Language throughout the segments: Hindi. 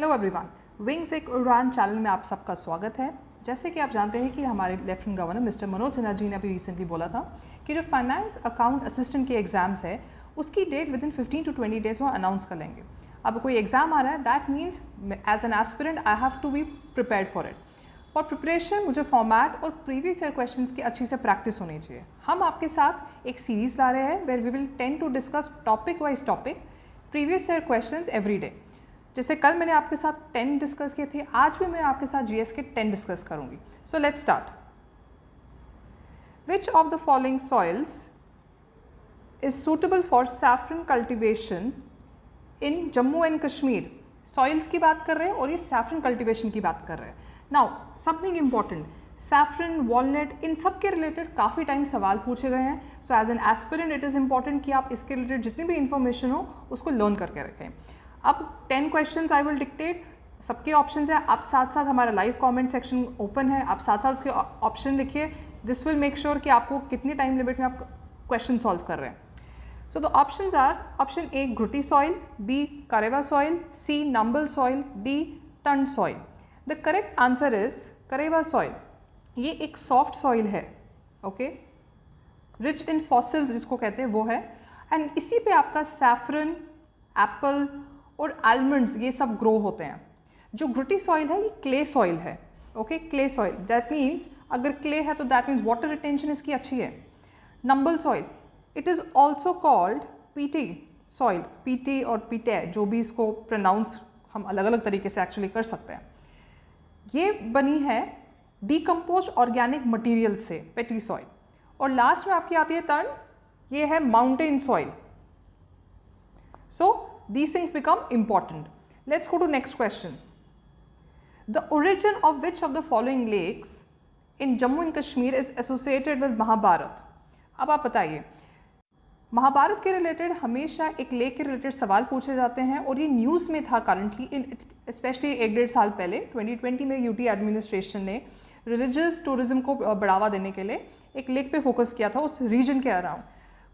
हेलो एवरीवन, विंग्स एक उड़ान चैनल में आप सबका स्वागत है। जैसे कि आप जानते हैं कि हमारे lieutenant governor mister Manoj Sinha ji ने अभी रिसेंटली बोला था कि जो फाइनेंस अकाउंट असिस्टेंट के एग्जाम्स है उसकी date within 15 to 20 days वो अनाउंस कर लेंगे। अब कोई एग्जाम आ रहा है, that means as an aspirant I have to be prepared for it. For preparation मुझे फॉर्मेट और प्रीवियस ईयर क्वेश्चंस की अच्छी से प्रैक्टिस होनी चाहिए। हम आपके साथ एक सीरीज ला रहे हैं where we will tend to discuss topic wise topic previous year questions every day. जैसे कल मैंने आपके साथ 10 डिस्कस किए थे, आज भी मैं आपके साथ जीएस के 10 डिस्कस करूंगी। So let's start. Which of the following soils is suitable for saffron cultivation in Jammu and Kashmir. Soils की बात कर रहे हैं और ये सैफरन कल्टिवेशन की बात कर रहे हैं। Now something important, saffron, walnut, इन सब के रिलेटेड काफ़ी टाइम सवाल पूछे गए हैं। So as an aspirant it is important कि आप इसके रिलेटेड जितनी भी इंफॉर्मेशन हो उसको लर्न करके रखें। अब 10 क्वेश्चंस आई विल डिक्टेट, सबके ऑप्शंस हैं। आप साथ साथ हमारा लाइव कमेंट सेक्शन ओपन है, आप साथ साथ उसके ऑप्शन लिखिए। दिस विल मेक श्योर कि आपको कितनी टाइम लिमिट में आप क्वेश्चन सॉल्व कर रहे हैं। So the options are option A Gruti soil, B Karewa soil, C Nambal soil, D Tand soil. The correct answer is Karewa soil. ये एक सॉफ्ट सॉइल है, ओके, रिच इन फॉसिल्स जिसको कहते हैं वो है, एंड इसी पे आपका सैफरन, एप्पल और आलमंड्स ये सब ग्रो होते हैं। जो ग्रुटी सॉइल है ये क्ले सॉइल है, okay, clay soil. That means अगर क्ले है तो दैट मीन्स वाटर रिटेंशन इसकी अच्छी है। Nambol soil, it is also called PT soil, PT और पीटे जो भी इसको प्रोनाउंस हम अलग अलग तरीके से एक्चुअली कर सकते हैं। ये बनी है डीकम्पोज ऑर्गेनिक मटीरियल से, पेटी सॉइल। और लास्ट में आपकी आती है टर्न, ये है mountain soil. So these things become important. Let's go to next question. The origin of which of the following lakes in Jammu and Kashmir is associated with Mahabharat? अब आप बताइए, महाभारत के रिलेटेड हमेशा एक लेक के रिलेटेड सवाल पूछे जाते हैं और ये न्यूज़ में था करंटली, स्पेशली 1-1.5 साल पहले 2020 में यूटी एडमिनिस्ट्रेशन ने रिलीजियस टूरिज्म को बढ़ावा देने के लिए एक लेक पे फोकस किया था उस रीजन के अराउंड।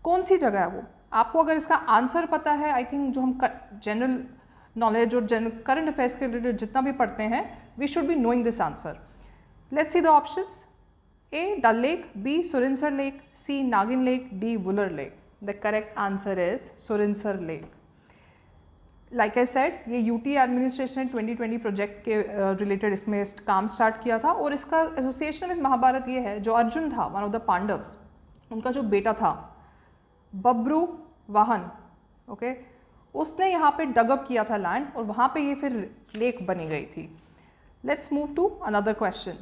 कौन सी जगह है वो? आपको अगर इसका आंसर पता है, आई थिंक जो हम जनरल नॉलेज और जनरल करंट अफेयर्स के रिलेटेड जितना भी पढ़ते हैं, we should be knowing this answer. Let's see the options. A Dal lake, B Surinsar lake, C Nagin lake, D Wular lake. The correct answer is Surinsar lake. Like I said, ये यूटी एडमिनिस्ट्रेशन ने 2020 प्रोजेक्ट के रिलेटेड इसमें काम स्टार्ट किया था और इसका एसोसिएशन विद महाभारत ये है, जो अर्जुन था, वन ऑफ द पांडव्स, उनका जो बेटा था बब्रू वाहन, ओके, उसने यहाँ पे डगअप किया था लैंड और वहाँ पे ये फिर लेक बनी गई थी। Let's move to another question.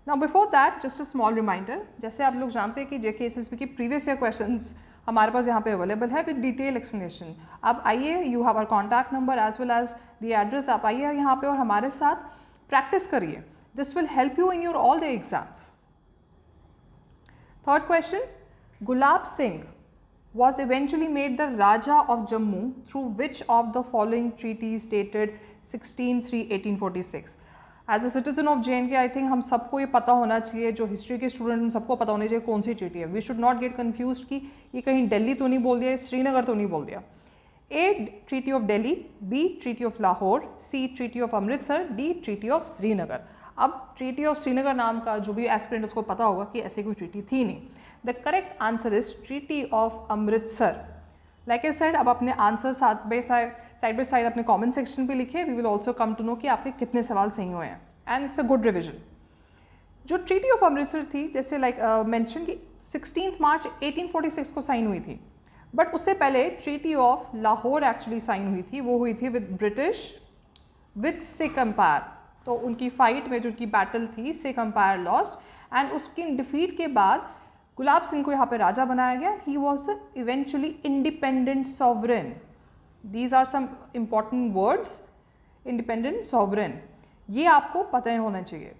Now before that just a small reminder, जैसे आप लोग जानते हैं कि जेकेएसएसबी की प्रीवियस ईयर क्वेश्चंस हमारे पास यहाँ पे अवेलेबल है विद डिटेल एक्सप्लेनेशन। आप आइए, you have our contact number as well as the address. आप आइए यहाँ पे और हमारे साथ प्रैक्टिस करिए। This will help you in your all the exams. Third question, Gulab Singh was eventually made the Raja of Jammu through which of the following treaties dated 16/3/1846? As a citizen of JNK, I think हम सबको ये पता होना चाहिए, जो हिस्ट्री के स्टूडेंट हम सबको पता होना चाहिए कौन सी ट्रीटी है। We should not get confuse कि ये कहीं दिल्ली तो नहीं बोल दिया, श्रीनगर तो नहीं बोल दिया। A treaty of Delhi, B treaty of Lahore, C treaty of Amritsar, D treaty of Srinagar. अब ट्रीटी ऑफ श्रीनगर नाम का जो भी एस्पिरेंट उसको पता होगा कि ऐसी कोई ट्रीटी थी नहीं। The correct answer is treaty of Amritsar. Like I said, अब अपने आंसर साइड बाय साइड अपने कमेंट सेक्शन पे लिखिए। We will also come to know कि आपके कितने सवाल सही हुए हैं, and it's a good revision. जो ट्रीटी ऑफ अमृतसर थी, जैसे लाइक मेंशन कि 16 मार्च 1846 को साइन हुई थी, बट उससे पहले treaty of Lahore actually sign हुई थी। वो हुई थी with British with Sikh empire. तो उनकी फाइट में जो उनकी बैटल थी, सिख एम्पायर लॉस्ट, एंड उसकी डिफीट के बाद गुलाब सिंह को यहाँ पे राजा बनाया गया। He was eventually independent sovereign. These are some important words, independent sovereign, ये आपको पता ही होना चाहिए।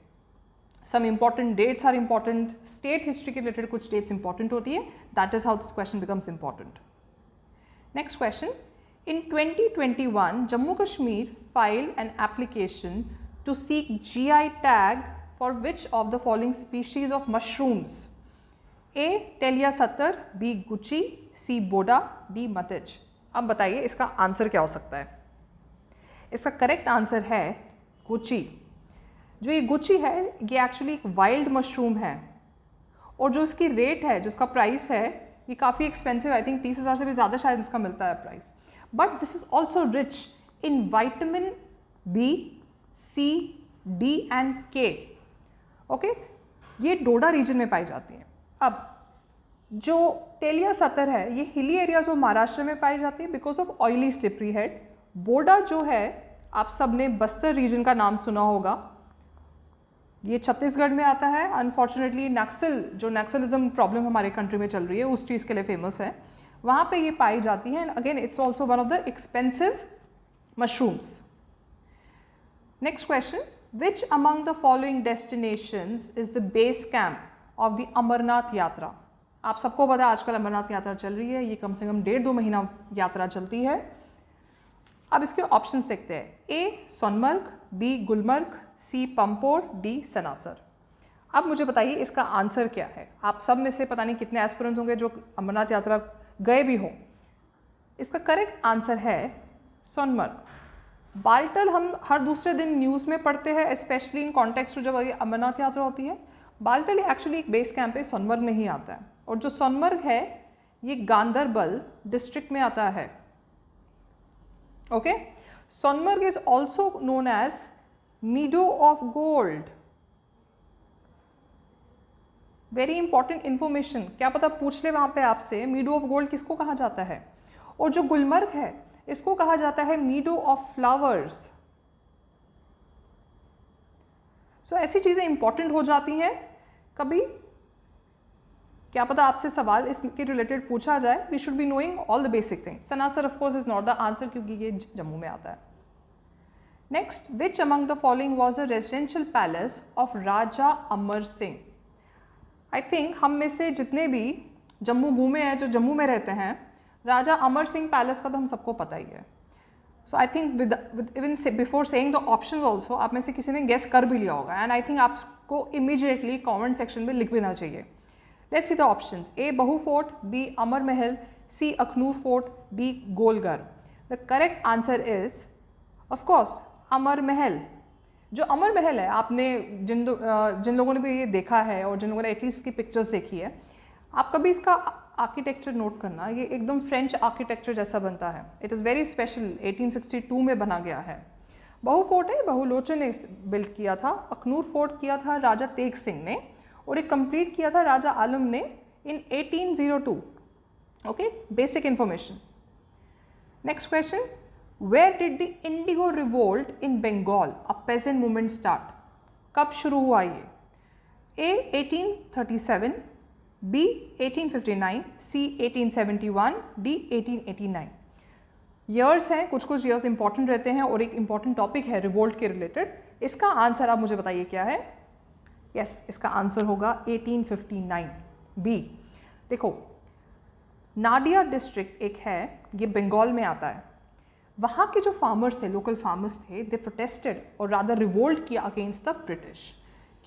Some important dates are important, state history के रिलेटेड कुछ डेट्स इंपॉर्टेंट होती है। That is how this question becomes important. Next question, in 2021 Jammu Kashmir file an application to seek GI tag for which of the following species of mushrooms? A. Telia satar, B. Gucci, C. Boda, D. Matich। अब बताइए इसका आंसर क्या हो सकता है। इसका करेक्ट आंसर है गुची। जो ये गुची है ये एक्चुअली एक वाइल्ड मशरूम है और जो इसकी रेट है, जो इसका प्राइस है, ये काफ़ी एक्सपेंसिव, आई थिंक 30,000 से भी ज़्यादा शायद इसका मिलता है price. But this is also rich in vitamin B, C, D and K. Okay, ये डोडा रीजन में पाई जाती हैं। अब जो तेलिया सतर है ये हिली एरियाज ऑफ महाराष्ट्र में पाई जाती है because of oily slippery head. बोडा जो है आप सब ने बस्तर रीजन का नाम सुना होगा, ये छत्तीसगढ़ में आता है। अनफॉर्चुनेटली जो नक्सलिज्म प्रॉब्लम हमारे कंट्री में चल रही है उस चीज़ के लिए फेमस है, वहाँ पे ये पाई जाती हैं। Again it's also one of the expensive mushrooms. Next question, which among the following destinations is the base camp of the Amarnath Yatra. आप सबको पता है आजकल अमरनाथ यात्रा चल रही है, ये कम से कम 1.5-2 महीना यात्रा चलती है। अब इसके ऑप्शंस देखते हैं, ए सोनमर्ग, बी गुलमर्ग, सी पंपोर, डी सनासर। अब मुझे बताइए इसका आंसर क्या है। आप सब में से पता नहीं कितने एस्पिरेंट्स होंगे जो अमरनाथ यात्रा गए भी हों। इसका करेक्ट आंसर है सोनमर्ग। बालटल हम हर दूसरे दिन न्यूज़ में पढ़ते हैं, स्पेशली इन कॉन्टेक्स्ट जब ये अमरनाथ यात्रा होती है। बालटल एक्चुअली एक बेस कैंप है, सोनमर्ग में ही आता है। और जो सोनमर्ग है ये गांदरबल डिस्ट्रिक्ट में आता है। Okay, Sonamarg is also known as meadow of gold. Very important information, क्या पता पूछ ले वहां पे आपसे, मीडो ऑफ गोल्ड किसको कहा जाता है। और जो गुलमर्ग है इसको कहा जाता है मीडो ऑफ फ्लावर्स। सो ऐसी चीजें इंपॉर्टेंट हो जाती हैं, कभी क्या पता आपसे सवाल इसके रिलेटेड पूछा जाए। We should be knowing all the basic things. Sanasar of course is not the answer क्योंकि ये जम्मू में आता है। Next, which among the following was a residential palace of Raja Amar Singh. I think हम में से जितने भी जम्मू घूमे हैं, जो जम्मू में रहते हैं, राजा अमर सिंह पैलेस का तो हम सबको पता ही है। So I think with even before saying the options also आप में से किसी ने गेस कर भी लिया होगा। एंड आई थिंक आपको इमीडिएटली कमेंट सेक्शन में लिख देना चाहिए। Let's see the options, A Bahu fort, B Amar Mahal, C Akhnoor fort, D Golghar. The correct answer is of course Amar Mahal. जो अमर महल है, आपने जिन लोगों ने भी ये देखा है और जिन लोगों ने एटलीस्ट इसकी पिक्चर्स देखी है, आप कभी इसका आर्किटेक्चर नोट करना, ये एकदम फ्रेंच आर्किटेक्चर जैसा बनता है। इट इज़ वेरी स्पेशल, 1862 में बना गया है। बहु फोर्ट है, बहुलोचन ने बिल्ड किया था। अखनूर फोर्ट किया था राजा तेग सिंह ने, और एक कंप्लीट किया था राजा आलम ने in 1802। Okay, basic information. Next question, where did the indigo revolt in Bengal a peasant movement start. कब शुरू हुआ ये। A 1837, B 1859, C 1871, D 1889। Years हैं, कुछ कुछ ईयर्स इंपॉर्टेंट रहते हैं और एक इंपॉर्टेंट टॉपिक है रिवोल्ट के रिलेटेड। इसका आंसर आप मुझे बताइए क्या है। यस, इसका आंसर होगा 1859 बी। देखो, नाडिया डिस्ट्रिक्ट एक है, ये बंगाल में आता है। वहाँ के जो फार्मर्स थे, लोकल फार्मर्स थे, दे प्रोटेस्टेड और रादर रिवोल्ट किया अगेंस्ट द ब्रिटिश।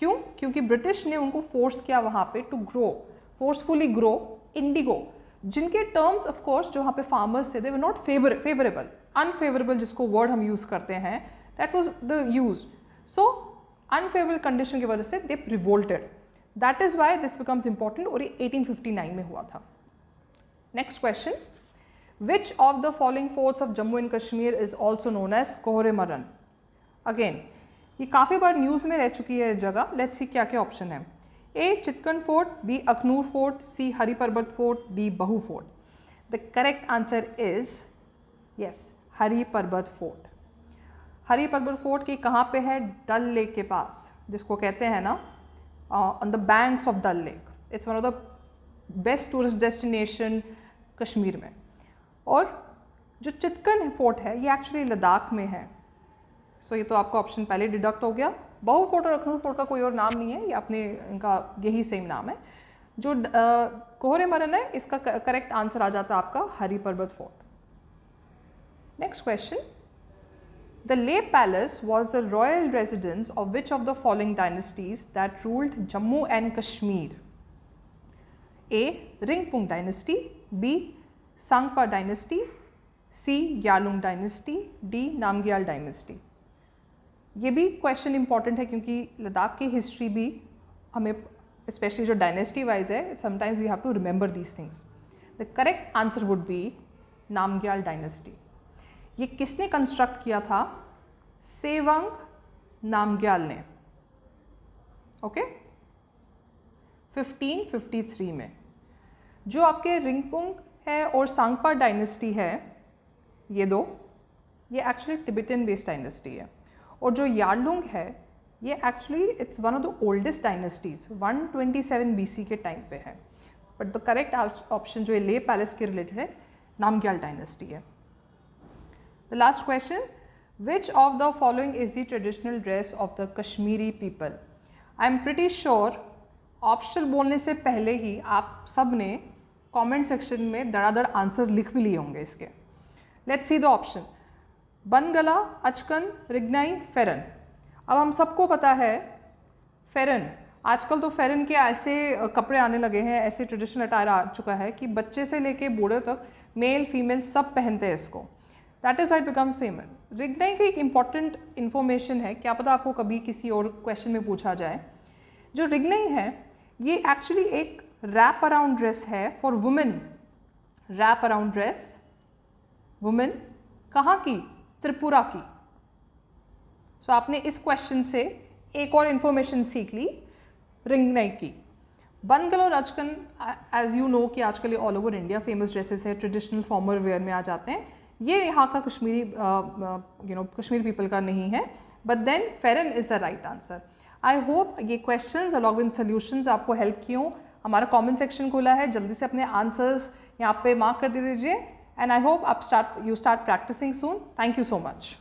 क्यों? क्योंकि ब्रिटिश ने उनको फोर्स किया वहाँ पे to grow, forcefully grow indigo, जिनके टर्म्स ऑफ कोर्स जो वहाँ पे फार्मर्स थे, they were not favourable, unfavourable जिसको वर्ड हम यूज़ करते हैं, that was the use. So unfavourable condition की वजह से they revolted, that is why this becomes important, और ये 1859 में हुआ था। Next question, which of the following forts of Jammu and Kashmir is also known as Koh-e-Maran. Again ये काफ़ी बार न्यूज़ में रह चुकी है इस जगह। लेट्स सी क्या क्या ऑप्शन है। A Chitkan fort, B Akhnoor fort, C Hari Parbat fort, D Bahu fort. The correct answer is yes, Hari Parbat fort. Hari Parbat fort की कहाँ पे है? डल लेक के पास, जिसको कहते हैं ना on the banks of Dal lake. It's one of the best tourist destination Kashmir में। और जो चितकन फोर्ट है ये एक्चुअली लद्दाख में है। सो ये तो आपका ऑप्शन पहले डिडक्ट हो गया। बहु फोर्ट और अखनूर फोर्ट का कोई और नाम नहीं है, ये अपने इनका यही सेम नाम है। जो कोहरेमरन है इसका करेक्ट आंसर आ जाता है आपका Hari Parbat fort. Next question, the Leh palace was the royal residence of which of the following dynasties that ruled Jammu and Kashmir. A Rinpung dynasty, B Tsangpa dynasty, C Gyalung dynasty, D Namgyal dynasty. ये भी क्वेश्चन इंपॉर्टेंट है क्योंकि लद्दाख की हिस्ट्री भी हमें स्पेशली जो डायनेस्टी वाइज है sometimes we have to remember these things. The correct answer would be Namgyal dynasty. ये किसने कंस्ट्रक्ट किया था? सेवंग नामग्याल ने, ओके 1553 में। जो आपके रिंगपुंग है और सांगपा डायनेस्टी है, ये दो, ये एक्चुअली तिब्बतन बेस्ड डायनेस्टी है। और जो यार्लुंग है ये actually it's one of the oldest dynasties, 127 BC के टाइम पे है। बट द करेक्ट ऑप्शन जो है ले पैलेस के रिलेटेड है, नामग्याल डायनेस्टी है। The last question, which of the following is the traditional dress of the Kashmiri people? I am pretty sure option बोलने से पहले ही आप सब ने कॉमेंट सेक्शन में धड़ाधड़ आंसर लिख भी लिए होंगे इसके। Let's see the option. बनगला, अचकन, रिग्नाई, फेरन। अब हम सबको पता है फेरन, आजकल तो फेरन के ऐसे कपड़े आने लगे हैं, ऐसे ट्रेडिशनल अटायर आ चुका है कि बच्चे से लेके बूढ़े तक, मेल फीमेल सब पहनते हैं इसको। That is why it become famous. Rignai की एक इम्पॉर्टेंट इन्फॉर्मेशन है, क्या पता आपको कभी किसी और क्वेश्चन में पूछा जाए। जो रिग्नाई है ये एक्चुअली एक रैप अराउंड ड्रेस है for women. Wrap around dress women, कहाँ की? त्रिपुरा की। सो आपने इस क्वेश्चन से एक और इन्फॉर्मेशन सीख ली रिग्नाई की। बनगल और अचकन एज यू नो कि आजकल ये all over India famous dresses है, ट्रेडिशनल फॉर्मल वेयर में आ जाते हैं। ये यहाँ का कश्मीरी कश्मीरी पीपल का नहीं है, but then Pheran is the right answer. I hope ये क्वेश्चंस अलॉन्ग विद सॉल्यूशंस आपको हेल्प किए हों। हमारा कमेंट सेक्शन खुला है, जल्दी से अपने आंसर्स यहाँ पे मार्क कर दीजिए, एंड आई होप आप you start practicing soon. Thank you so much.